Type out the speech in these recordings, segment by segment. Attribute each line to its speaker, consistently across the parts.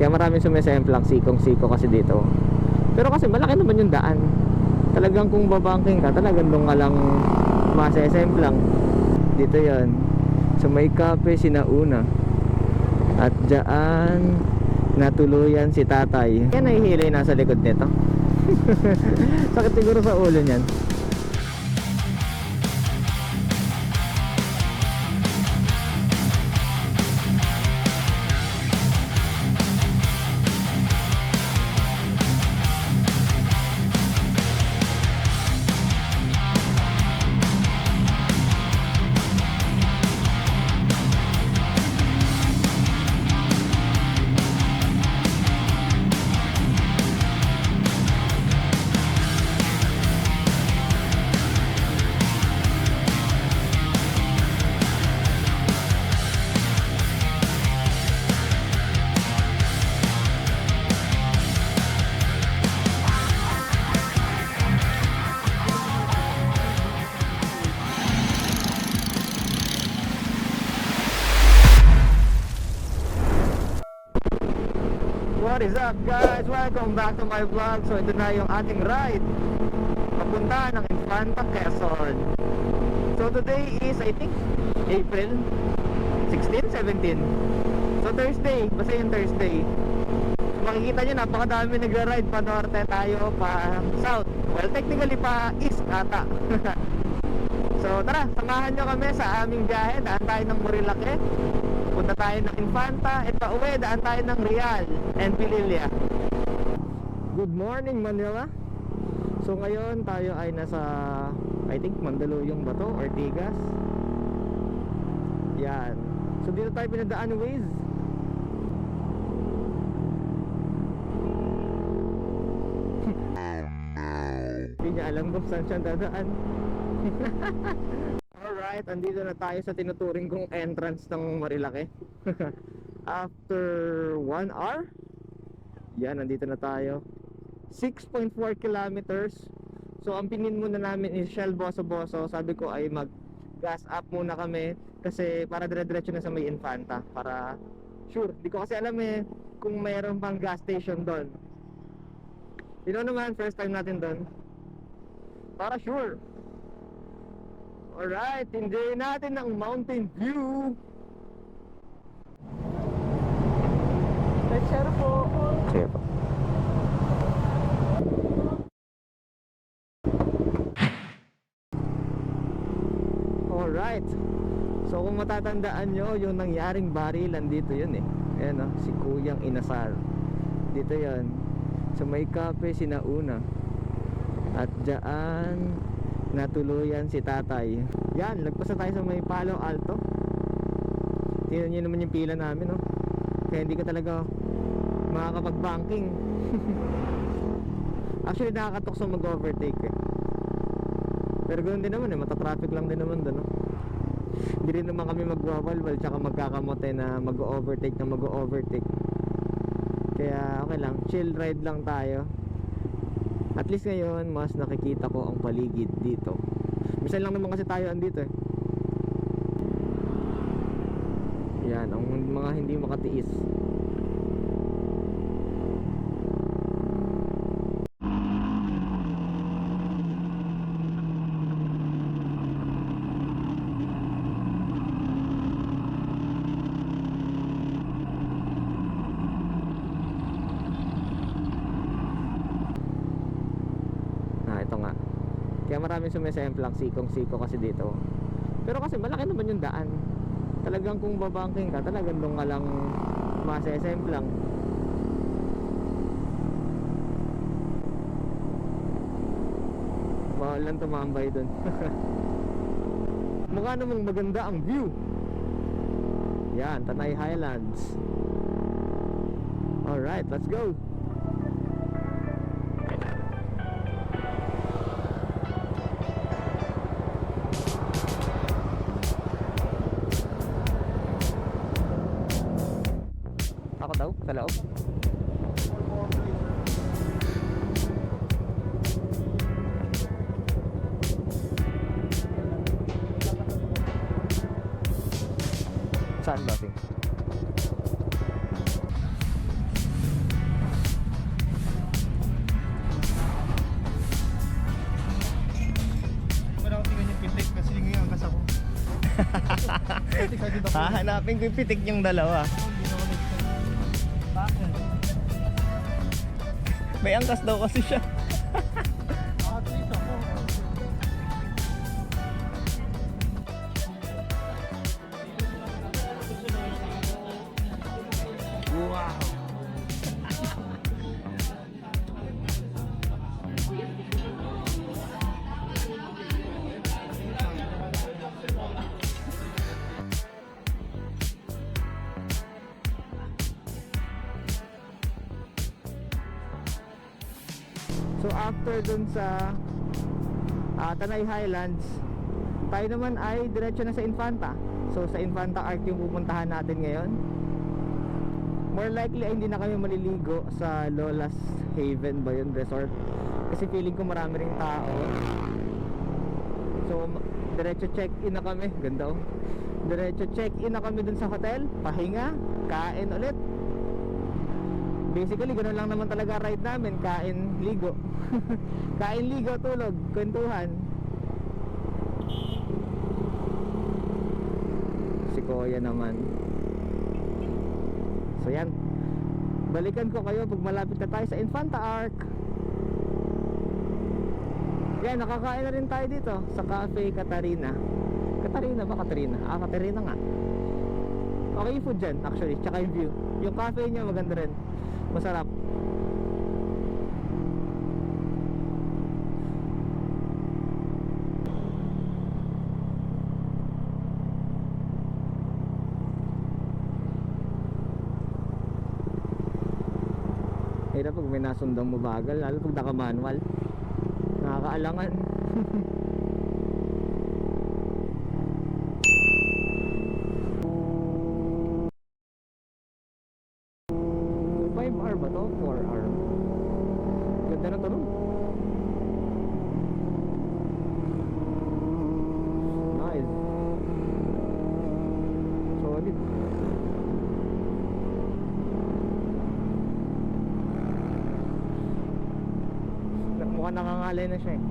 Speaker 1: Kaya maraming sumisemplang sikong-siko kasi dito. Pero kasi malaki naman yung daan. Talagang kung babangking ka, talagang doon ka lang masesemplang. Dito yon. So may kape sinauna. At dyan natuluyan si tatay. Yan nahihilay nasa likod nito. Sakit siguro sa ulo niyan. What is up guys? Welcome back to my vlog. So ito na yung ating ride papunta ng Infanta, Quezon. So today is I think April 16, 17. So Thursday, basta yung Thursday. So, makikita nyo napakadami nagra-ride pa norte tayo, pa south. Well technically pa east ata. So tara, samahan nyo kami sa aming biyahe. Daan tayo ng Marilake, punta tayo ng Infanta, at pauwi daan tayo ng Real and Pililla. Good morning Manila. So ngayon tayo ay nasa I think Mandaluyong ba to? Ortigas. Yan. So dito tayo pinadaan ng Waze. Hindi niya alam kung saan siya dadaan. Alright, andito na tayo sa tinuturing kong entrance ng Marilake. After 1 hour, yan, nandito na tayo. 6.4 kilometers. So ang pinin muna namin is Shell Boso-Boso. Sabi ko ay mag gas up muna kami kasi para dire-diretso na sa may Infanta, para sure. Di ko kasi alam kung mayroon pang gas station doon. You know naman, first time natin doon, para sure. Alright, enjoy natin ng mountain view. Let's share po. Sige po. Alright. So kung matatandaan nyo, yung nangyaring barilan dito yun Ayan si Kuyang Inasal. Dito yun. So may kape sinauna. At dyan natuluyan si tatay. Yan, lagpas na tayo sa may Palo Alto. Tingnan nyo naman yung pila namin Kaya hindi ka talaga makakapag-banking. Actually nakakatukso mag-overtake Pero ganoon din naman matatraffic lang din naman doon Hindi rin naman kami magwawalwal tsaka magkakamote na mag-overtake na mag-overtake. Kaya okay lang, chill ride lang tayo. At least ngayon mas nakikita ko ang paligid dito. Minsan lang naman kasi tayo andito Yan, ang mga hindi makatiis. Ito nga. Kaya maraming sumisemplang sikong-siko kasi dito. Pero kasi malaki naman yung daan. Talagang kung babangking ka, talagang doon ka lang masesemplang. Bawal lang tumambay doon. Mukha namang maganda ang view. Yan, Tanay Highlands. Alright, let's go. Ako daw, sa loob. Saan ba, Ting? Hahanapin ko yung pitik yung dalawa.
Speaker 2: Bakit?
Speaker 1: May angkas daw kasi siya.
Speaker 2: At least ako.
Speaker 1: Wow. So after dun sa Tanay Highlands, tayo naman ay diretso na sa Infanta. So sa Infanta Arc yung pupuntahan natin ngayon. More likely ay hindi na kami maliligo sa Lola's Haven ba yun, resort, kasi feeling ko marami ring tao. So diretso check in na kami. Ganda oh. Diretso check in na kami dun sa hotel, pahinga, kain ulit. Basically ganoon lang naman talaga ride namin, kain, ligo. Kain, ligo, tulog, kwentuhan. Si Kuya naman. So yan, balikan ko kayo pag malapit na tayo sa Infanta Arc. Yan, nakakain na rin tayo dito sa Cafe Catarina. Catarina ba? Catarina? Catarina nga. Okay yung food dyan actually, tsaka yung view. Yung cafe niya maganda rin, masarap. Hirap pag may nasundang mabagal, lalo pag naka-manual. Nakakaalangan. Ba to? 4 hour. Ganda na to, no? Nice. Solid. Mukhang nakangalay na siya eh.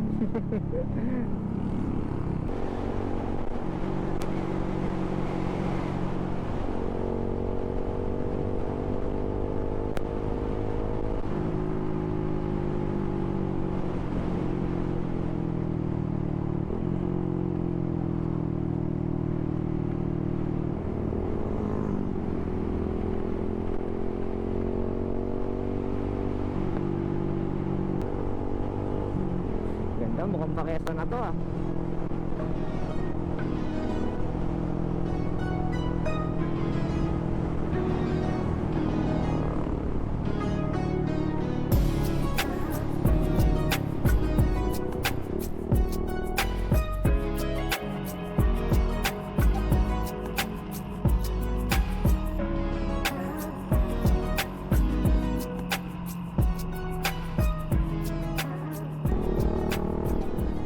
Speaker 1: Mukhang pakesta na to ah.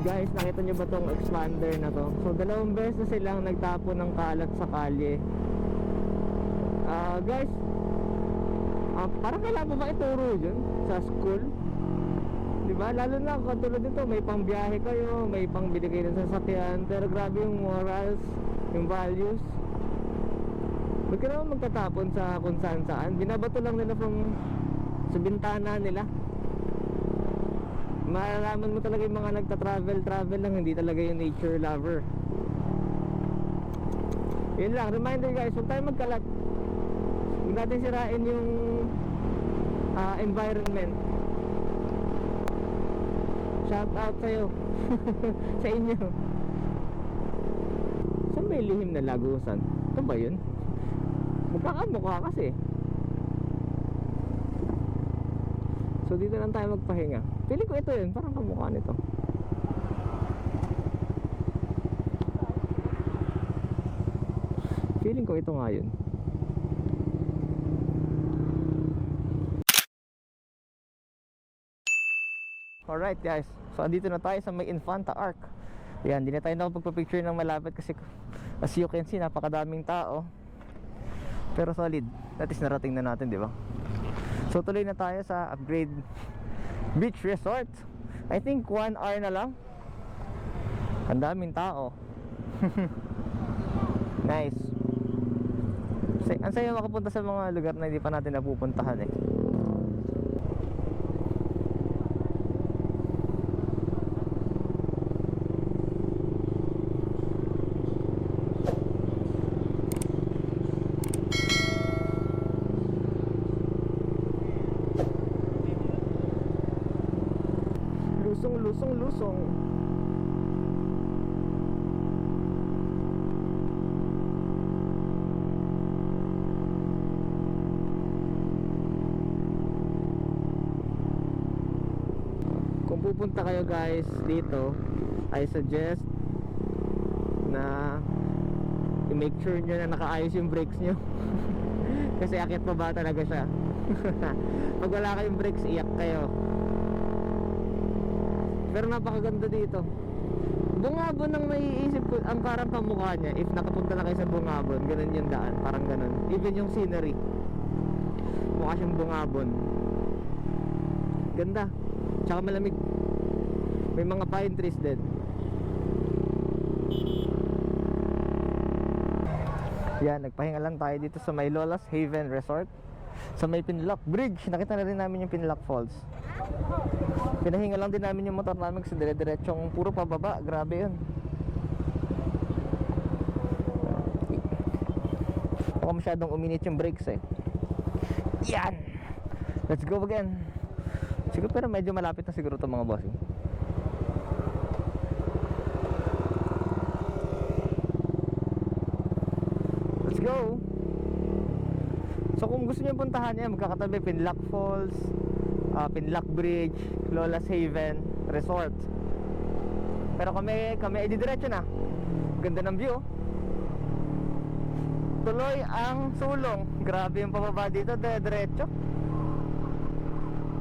Speaker 1: Guys, nakita nyo ba tong expander na to? So dalawang beses na silang nagtapo ng kalat sa kalye. Guys, parang kailangan ba ituro yun sa school? Diba? Lalo na katulad nito, may pangbiyahe kayo, may pangbili kayo ng sasakyan, pero grabe yung morals, yung values. Huwag ka naman magtatapon sa kung saan saan. Binabato lang nila from sa bintana nila. Malalaman mo talaga yung mga nagta-travel lang, hindi talaga yung nature lover. Yun lang, reminder guys, huwag tayo magkalat. Huwag natin sirain yung environment. Shout out sa'yo. Sa inyo. Saan may lihim na lagusan? Ito ba yun? Magkakamukha kasi. So dito lang tayo magpahinga. Pili ko ito yun, parang kamukha nito. Feeling ko ito nga yun. Alright guys, so andito na tayo sa may Infanta Arc. Ayan, hindi na tayo nakapagpa-picture ng malapit kasi as you can see, napakadaming tao. Pero solid, at least narating na natin, di ba? So tuloy na tayo sa Upgrade Beach Resort. I think 1 hour na lang. Ang daming tao. Nice. Ang saya makapunta sa mga lugar na hindi pa natin napupuntahan eh. Lusong. Kung pupunta kayo guys dito, I suggest na i-make sure nyo na nakaayos yung brakes nyo. Kasi akit pa ba talaga siya. Pag wala kayong brakes, iyak kayo. Pero napakaganda dito. Bungabon ang naiisip ko, ang parang pamukha niya. If nakapunta na kayo sa Bungabon, ganun yung daan, parang ganun. Even yung scenery, mukha siyang Bungabon. Ganda. Tsaka malamig. May mga pine trees din. Yan, nagpahinga lang tayo dito sa may Lola's Haven Resort. Sa may Pinlock Bridge. Nakita na rin namin yung Pinlock Falls. Pinahinga lang din namin yung motor namin kasi dire-diretsong puro pababa. Grabe yun. Baka masyadong uminit yung brakes eh. Yan! Let's go again. Siguro pero medyo malapit na siguro itong mga bossing. Let's go! So kung gusto niyo puntahan yan, magkakatabi Pinlock Falls, Pinlock Bridge, Lola's Haven Resort. Pero kami ay didiretso na. Ganda ng view. Tuloy ang sulong. Grabe yung pababa dito, diretso.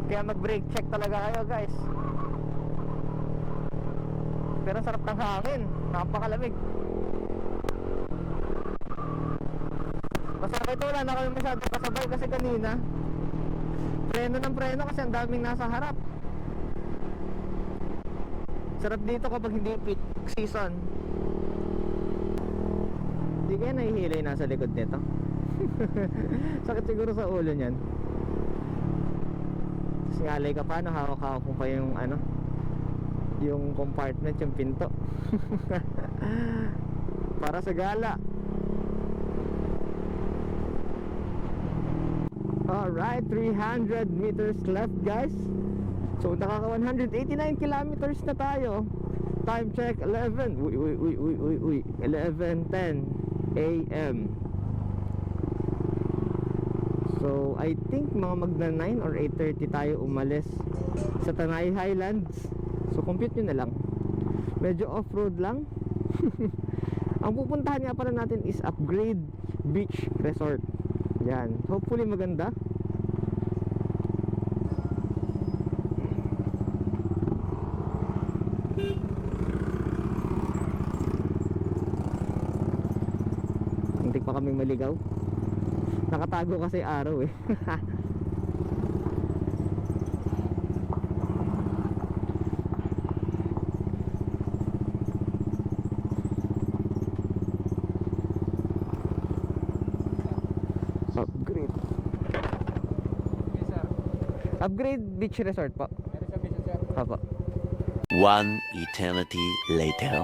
Speaker 1: Kaya mag-brake check talaga kayo guys. Pero sarap ng hangin, napakalamig. Basta ito wala na kami masyadong kasabay kasi kanina preno ng preno kasi ang daming nasa harap. Sarap dito kapag hindi peak season. Hindi kaya nahihilay nasa likod nito. Sakit siguro sa ulo niyan. Singalay ka pa, hawak-hawak mo pa yung ano, yung compartment, yung pinto. Para sa gala. Alright, 300 meters left guys. So nakaka 189 kilometers na tayo. Time check 11 11:10 AM. So I think mga magna 9 or 8:30 tayo umalis sa Tanay Highlands. So compute nyo na lang. Medyo off-road lang. Ang pupuntahan nga pala natin is Upgrade Beach Resort. Yan, hopefully maganda. Hintik pa kaming maligaw. Nakatago kasi araw eh. Upgrade.
Speaker 2: Yes, sir.
Speaker 1: Upgrade Beach Resort po.
Speaker 2: Meron sa bisa, sir.
Speaker 1: Opo.
Speaker 3: One eternity later.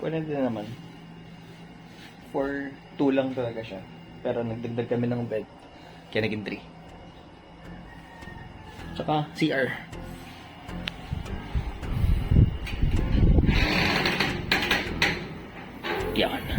Speaker 4: Pwede din naman. For 2 lang talaga siya. Pero nagdagdag kami ng bed. Kaya naging 3. Tsaka CR. Yan.